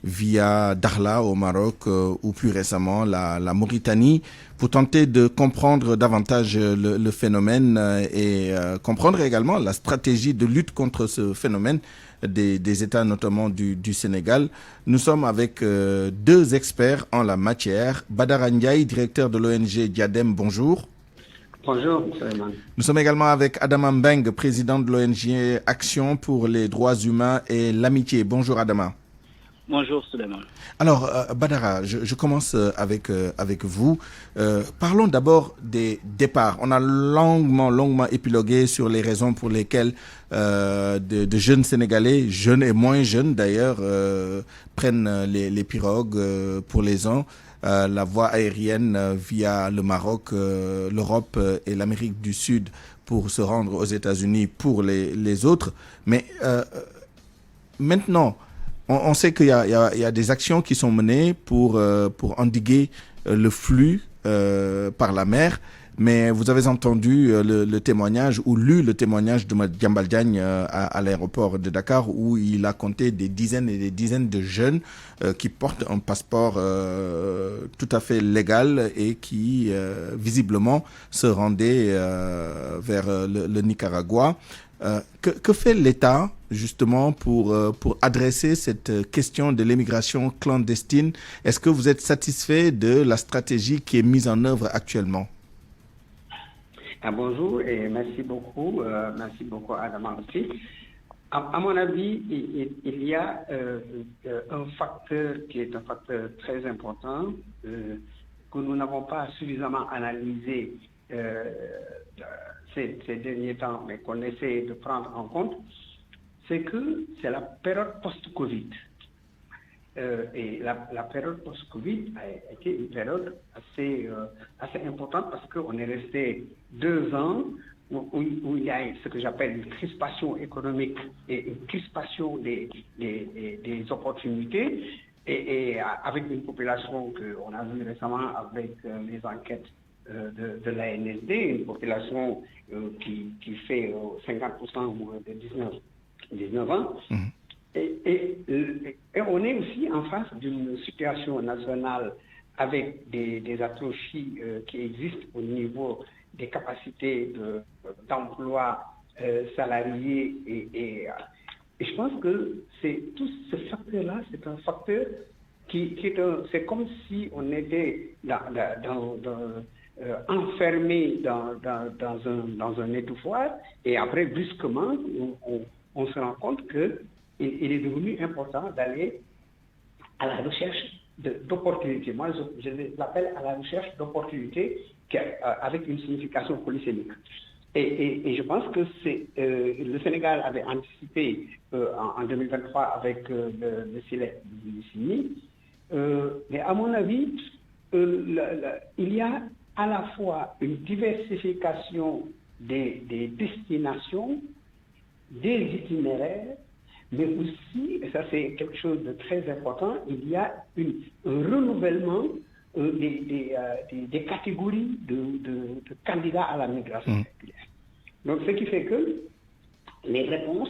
via Dakhla au Maroc ou plus récemment la Mauritanie pour tenter de comprendre davantage le phénomène et comprendre également la stratégie de lutte contre ce phénomène des États notamment du Sénégal. Nous sommes avec deux experts en la matière. Badara Ndiaye, directeur de l'ONG Diadem, bonjour. Bonjour, Suleiman. Nous sommes également avec Adama Mbeng, président de l'ONG Action pour les droits humains et l'amitié. Bonjour Adama. Bonjour Suleiman. Alors Badara, je commence avec vous. Parlons d'abord des départs. On a longuement épilogué sur les raisons pour lesquelles de jeunes Sénégalais, jeunes et moins jeunes d'ailleurs, prennent les pirogues pour les uns. La voie aérienne via le Maroc, l'Europe et l'Amérique du Sud pour se rendre aux États-Unis pour les autres. Mais maintenant, on sait qu'il y a des actions qui sont menées pour endiguer le flux par la mer, mais vous avez entendu le témoignage ou lu le témoignage de Madiambal Diagne à l'aéroport de Dakar où il a compté des dizaines et des dizaines de jeunes qui portent un passeport tout à fait légal et qui visiblement se rendaient vers le Nicaragua. Que fait l'État justement pour adresser cette question de l'immigration clandestine? Est-ce que vous êtes satisfait de la stratégie qui est mise en œuvre actuellement? Bonjour et merci beaucoup Adama aussi. À mon avis, il y a un facteur qui est un facteur très important que nous n'avons pas suffisamment analysé ces derniers temps, mais qu'on essaie de prendre en compte, c'est que c'est la période post-Covid. Et la période post-Covid a été une période assez importante parce qu'on est resté 2 ans où il y a ce que j'appelle une crispation économique et une crispation des opportunités et avec une population qu'on a vu récemment avec les enquêtes de l'ANSD, une population qui fait 50% de 19 ans. Et on est aussi en face d'une situation nationale avec des atrophies qui existent au niveau des capacités d'emploi salariés et je pense que tout ce facteur-là, c'est un facteur c'est comme si on était enfermé dans un étouffoir et après brusquement on se rend compte que il est devenu important d'aller à la recherche d'opportunités. Moi, je l'appelle à la recherche d'opportunités avec une signification polysémique. Et je pense que le Sénégal avait anticipé en 2023 avec le Silet du Sini. Mais à mon avis, il y a à la fois une diversification des destinations, des itinéraires, mais aussi, et ça c'est quelque chose de très important, il y a un renouvellement des catégories de candidats à la migration régulière. Donc ce qui fait que les réponses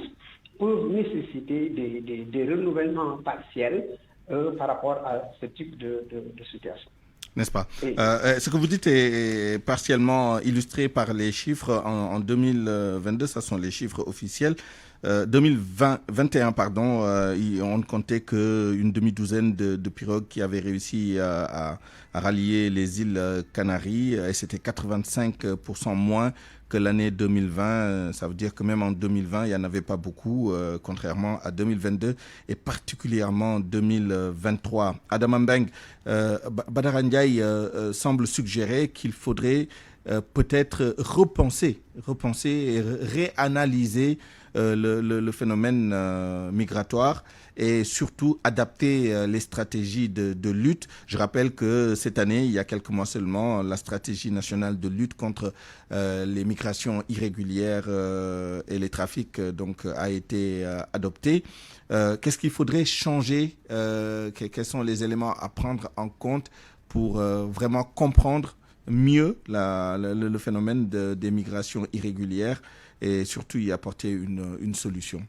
peuvent nécessiter des renouvellements partiels par rapport à ce type de situation. N'est-ce pas? Ce que vous dites est partiellement illustré par les chiffres en 2022, ce sont les chiffres officiels. 2021, pardon, on ne comptait qu'une demi-douzaine de pirogues qui avaient réussi à rallier les îles Canaries, et c'était 85% moins que l'année 2020. Ça veut dire que même en 2020, il n'y en avait pas beaucoup, contrairement à 2022 et particulièrement 2023. Adam Mbeng, Badara Ndiaye semble suggérer qu'il faudrait peut-être repenser et réanalyser le phénomène migratoire et surtout adapter les stratégies de lutte. Je rappelle que cette année, il y a quelques mois seulement, la stratégie nationale de lutte contre les migrations irrégulières et les trafics a été adoptée. Qu'est-ce qu'il faudrait changer? Quels sont les éléments à prendre en compte pour vraiment comprendre mieux le phénomène des migrations irrégulières et surtout y apporter une solution?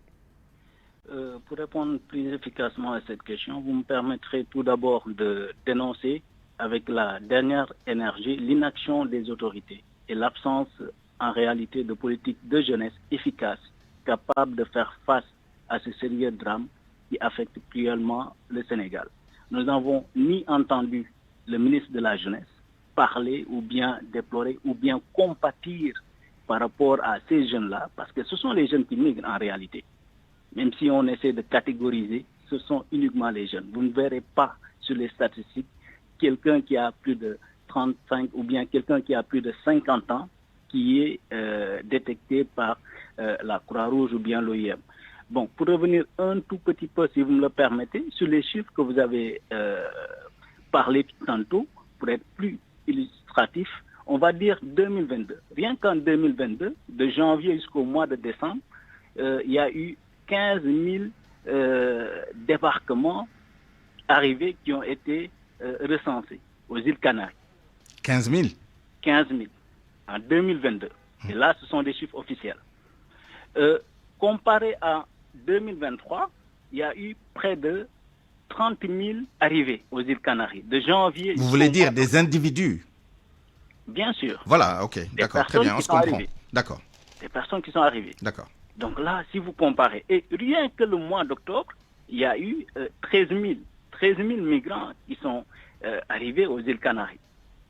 Pour répondre plus efficacement à cette question, vous me permettrez tout d'abord de dénoncer avec la dernière énergie l'inaction des autorités et l'absence en réalité de politique de jeunesse efficace, capable de faire face à ce sérieux drame qui affecte cruellement le Sénégal. Nous n'avons ni entendu le ministre de la Jeunesse parler ou bien déplorer ou bien compatir par rapport à ces jeunes-là, parce que ce sont les jeunes qui migrent en réalité. Même si on essaie de catégoriser, ce sont uniquement les jeunes. Vous ne verrez pas sur les statistiques quelqu'un qui a plus de 35 ou bien quelqu'un qui a plus de 50 ans qui est détecté par la Croix-Rouge ou bien l'OIM. Bon, pour revenir un tout petit peu, si vous me le permettez, sur les chiffres que vous avez parlé tantôt, pour être plus illustratif, on va dire 2022. Rien qu'en 2022, de janvier jusqu'au mois de décembre, il y a eu 15 000 débarquements arrivés qui ont été recensés aux îles Canaries. 15 000 15 000 en 2022. Et là, ce sont des chiffres officiels. Comparé à 2023, il y a eu près de 30 000 arrivés aux îles Canaries. De janvier... Vous voulez dire des individus? Bien sûr. Voilà, ok, d'accord, très bien, on se comprend. D'accord. Des personnes qui sont arrivées. D'accord. Donc là, si vous comparez, et rien que le mois d'octobre, il y a eu 13 000 migrants qui sont arrivés aux îles Canaries.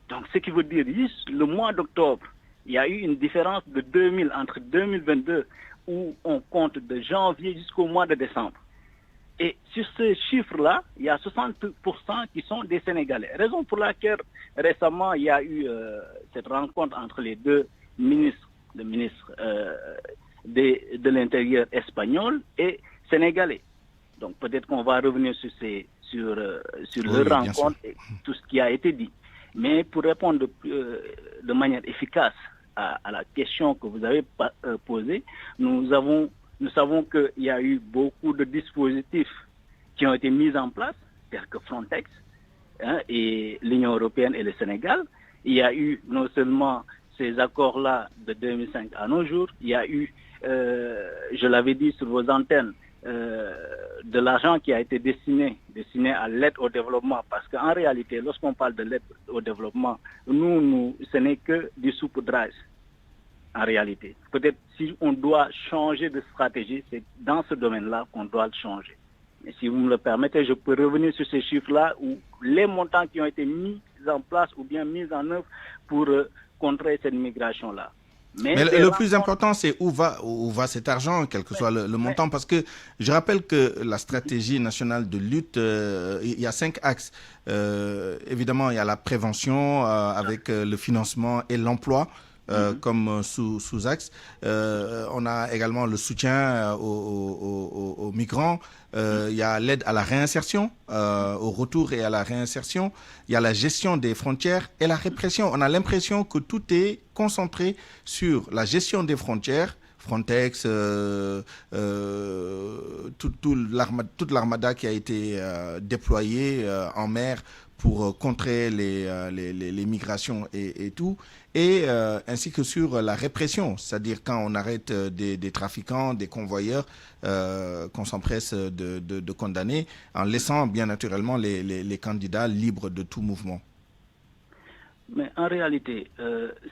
Donc ce qui veut dire juste le mois d'octobre, il y a eu une différence de 2000 entre 2022 où on compte de janvier jusqu'au mois de décembre. Et sur ce chiffre-là, il y a 60% qui sont des Sénégalais. Raison pour laquelle récemment, il y a eu cette rencontre entre les deux ministres, le ministre de l'Intérieur espagnol et sénégalais. Donc peut-être qu'on va revenir sur leur rencontre et tout ce qui a été dit. Mais pour répondre de manière efficace à la question que vous avez posée, nous savons qu'il y a eu beaucoup de dispositifs qui ont été mis en place, tels que Frontex et l'Union européenne et le Sénégal. Il y a eu non seulement ces accords-là de 2005 à nos jours, il y a eu, je l'avais dit sur vos antennes, de l'argent qui a été destiné à l'aide au développement, parce qu'en réalité, lorsqu'on parle de l'aide au développement, ce n'est que du saupoudrage. En réalité, peut-être si on doit changer de stratégie, c'est dans ce domaine-là qu'on doit le changer. Mais si vous me le permettez, je peux revenir sur ces chiffres-là où les montants qui ont été mis en place ou bien mis en œuvre pour contrer cette migration-là. Mais le plus important, c'est où va cet argent, quel que soit le montant, parce que je rappelle que la stratégie nationale de lutte, il y a 5 axes. Évidemment, il y a la prévention avec le financement et l'emploi. Comme sous-axe. On a également le soutien aux migrants. Il y a l'aide à la réinsertion, au retour et à la réinsertion. Il y a la gestion des frontières et la répression. On a l'impression que tout est concentré sur la gestion des frontières, Frontex, toute l'armada qui a été déployée en mer pour contrer les migrations et tout, et ainsi que sur la répression, c'est-à-dire quand on arrête des trafiquants, des convoyeurs, qu'on s'empresse de condamner, en laissant bien naturellement les candidats libres de tout mouvement. Mais en réalité,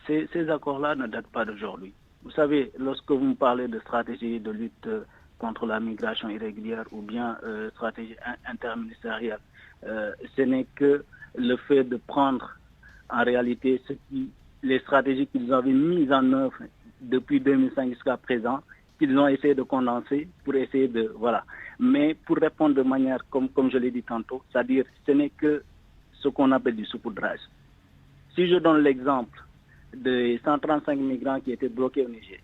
ces accords-là ne datent pas d'aujourd'hui. Vous savez, lorsque vous me parlez de stratégie de lutte contre la migration irrégulière ou bien stratégie interministérielle, ce n'est que le fait de prendre en réalité les stratégies qu'ils avaient mises en œuvre depuis 2005 jusqu'à présent, qu'ils ont essayé de condenser pour essayer de... Voilà. Mais pour répondre de manière, comme je l'ai dit tantôt, c'est-à-dire ce n'est que ce qu'on appelle du saupoudrage. Si je donne l'exemple des 135 migrants qui étaient bloqués au Niger,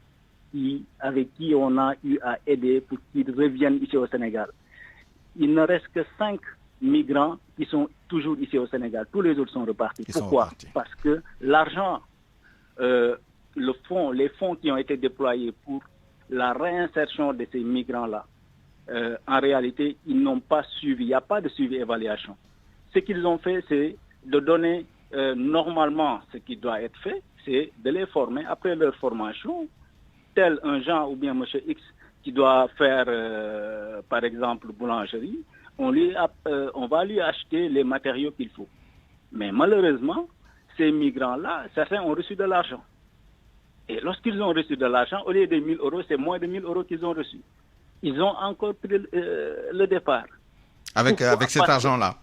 avec qui on a eu à aider pour qu'ils reviennent ici au Sénégal, il ne reste que 5 migrants qui sont toujours ici au Sénégal. Tous les autres sont repartis. Pourquoi? Parce que l'argent, les fonds qui ont été déployés pour la réinsertion de ces migrants-là, en réalité, ils n'ont pas suivi. Il n'y a pas de suivi-évaluation. Ce qu'ils ont fait, c'est de donner normalement ce qui doit être fait, c'est de les former. Après leur formation, tel un Jean ou bien monsieur X qui doit faire, par exemple, boulangerie, on va lui acheter les matériaux qu'il faut. Mais malheureusement, ces migrants-là, certains ont reçu de l'argent. Et lorsqu'ils ont reçu de l'argent, au lieu de 1 000 euros, c'est moins de 1 000 euros qu'ils ont reçu. Ils ont encore pris le départ. Avec cet argent-là?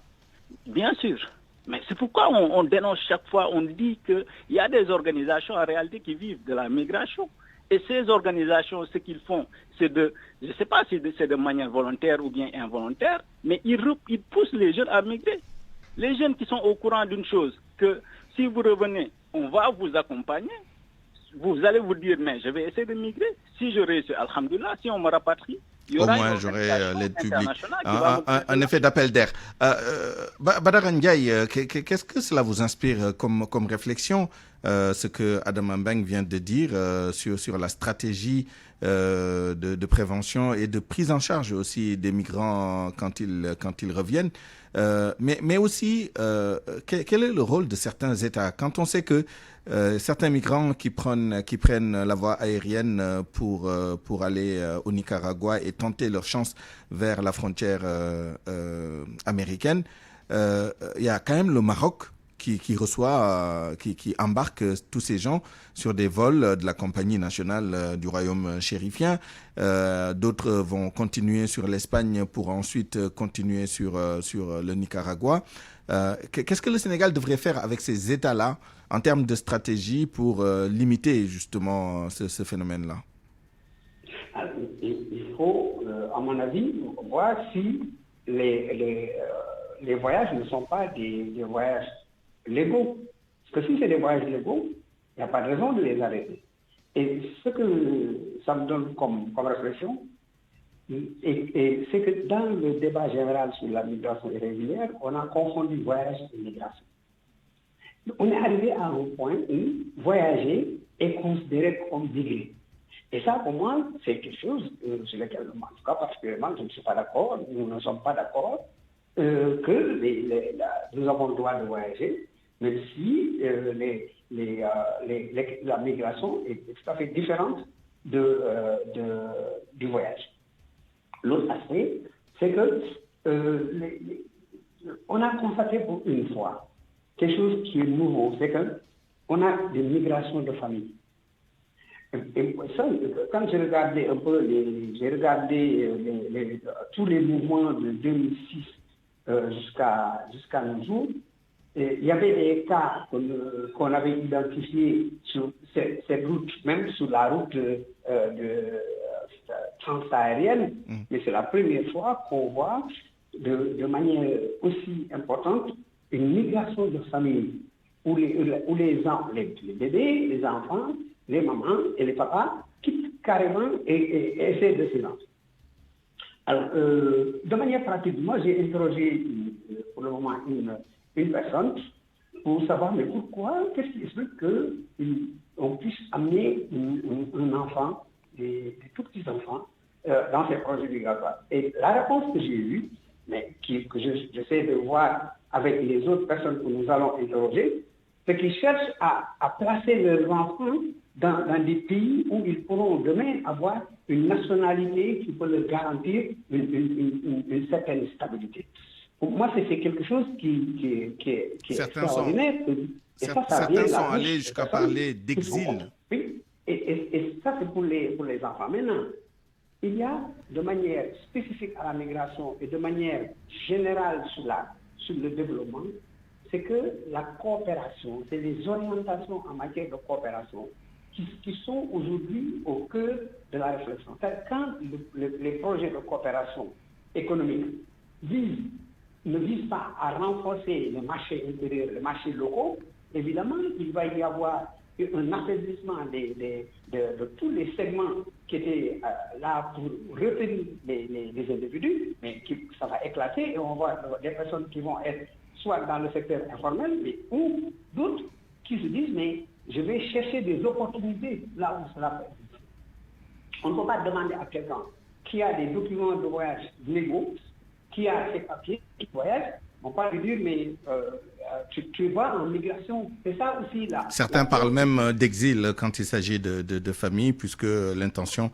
Bien sûr. Mais c'est pourquoi on dénonce chaque fois, on dit qu'il y a des organisations en réalité qui vivent de la migration. Et ces organisations, ce qu'ils font, c'est je ne sais pas si c'est de manière volontaire ou bien involontaire, mais ils poussent les jeunes à migrer. Les jeunes qui sont au courant d'une chose, que si vous revenez, on va vous accompagner, vous allez vous dire, mais je vais essayer de migrer. Si je réussis, alhamdoulilah, si on me rapatrie, au moins j'aurai l'aide publique. Un effet d'appel d'air. Badara Ndiaye, qu'est-ce que cela vous inspire comme réflexion, ce que Adam Mbeng vient de dire sur la stratégie de prévention et de prise en charge aussi des migrants quand ils reviennent, mais aussi quel est le rôle de certains États quand on sait que certains migrants qui prennent la voie aérienne pour aller au Nicaragua et tenter leur chance vers la frontière américaine, il y a quand même le Maroc qui reçoit, qui embarque tous ces gens sur des vols de la compagnie nationale du royaume chérifien. D'autres vont continuer sur l'Espagne pour ensuite continuer sur le Nicaragua. Qu'est-ce que le Sénégal devrait faire avec ces États-là en termes de stratégie pour limiter justement ce phénomène-là? Il faut, à mon avis, voir si les voyages ne sont pas des voyages légaux. Parce que si c'est des voyages légaux, il n'y a pas de raison de les arrêter. Et ce que ça me donne comme réflexion, et c'est que dans le débat général sur la migration irrégulière, on a confondu voyage et migration. On est arrivé à un point où voyager est considéré comme migrer. Et ça, pour moi, c'est quelque chose sur lequel, en tout cas, particulièrement, je ne suis pas d'accord, nous ne sommes pas d'accord, que nous avons le droit de voyager, même si la migration est tout à fait différente du voyage. L'autre aspect, c'est que on a constaté pour une fois quelque chose qui est nouveau, c'est qu'on a des migrations de famille. Et ça, quand j'ai regardé un peu, tous les mouvements de 2006 jusqu'à nos jours, il y avait des cas qu'on avait identifiés sur cette route, même sur la route transaérienne, mais c'est la première fois qu'on voit de manière aussi importante une migration de famille où les bébés, les enfants, les mamans et les papas quittent carrément et essaient de se lancer. Alors, de manière pratique, moi j'ai interrogé pour le moment une personne pour savoir mais pourquoi, qu'est-ce qui explique qu'on puisse amener un enfant, des tout petits enfants, dans ces projets migratoires. Et la réponse que j'ai eue, mais qui que j'essaie de voir avec les autres personnes que nous allons interroger, c'est qu'ils cherchent à placer leurs enfants dans des pays où ils pourront demain avoir une nationalité qui peut leur garantir une certaine stabilité. Pour moi, c'est quelque chose qui est extraordinaire. Certains sont allés jusqu'à parler d'exil. Oui, et ça, c'est pour les enfants. Maintenant, il y a de manière spécifique à la migration et de manière générale sur le développement, c'est que la coopération, c'est les orientations en matière de coopération qui sont aujourd'hui au cœur de la réflexion. Quand les projets de coopération économique ne visent pas à renforcer les marchés intérieurs, les marchés locaux, évidemment, il va y avoir un affaiblissement de tous les segments qui étaient là pour retenir les individus, mais ça va éclater et on va avoir des personnes qui vont être soit dans le secteur informel, ou d'autres qui se disent, mais je vais chercher des opportunités là où cela peut exister. On ne peut pas demander à quelqu'un qui a des documents de voyage légaux, qui a ses papiers, qui voyage, on ne peut pas lui dire, mais tu vas en migration. C'est ça aussi là. Certains parlent même d'exil quand il s'agit de famille, puisque l'intention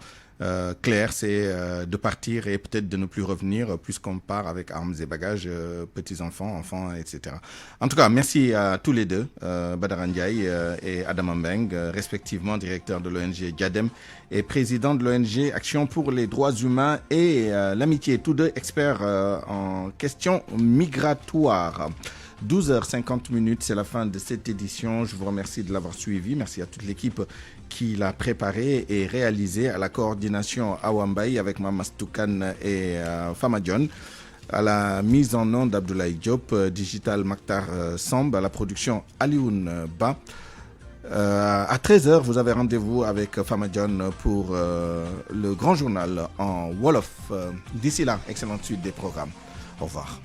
claire, c'est de partir et peut-être de ne plus revenir, puisqu'on part avec armes et bagages, petits-enfants, enfants, etc. En tout cas, merci à tous les deux, Badara Ndiaye et Adam Mbeng, respectivement directeur de l'ONG Diadem et président de l'ONG Action pour les droits humains et l'amitié, tous deux experts en questions migratoires. 12h50, c'est la fin de cette édition. Je vous remercie de l'avoir suivi. Merci à toute l'équipe qui l'a préparé et réalisé, à la coordination Awambaï avec Mamas Toukan et Fama John, à la mise en onde d'Abdoulaye Diop, Digital Maktar Samb, à la production Alioune Ba. À 13h, vous avez rendez-vous avec Fama John pour le grand journal en Wolof. D'ici là, excellente suite des programmes. Au revoir.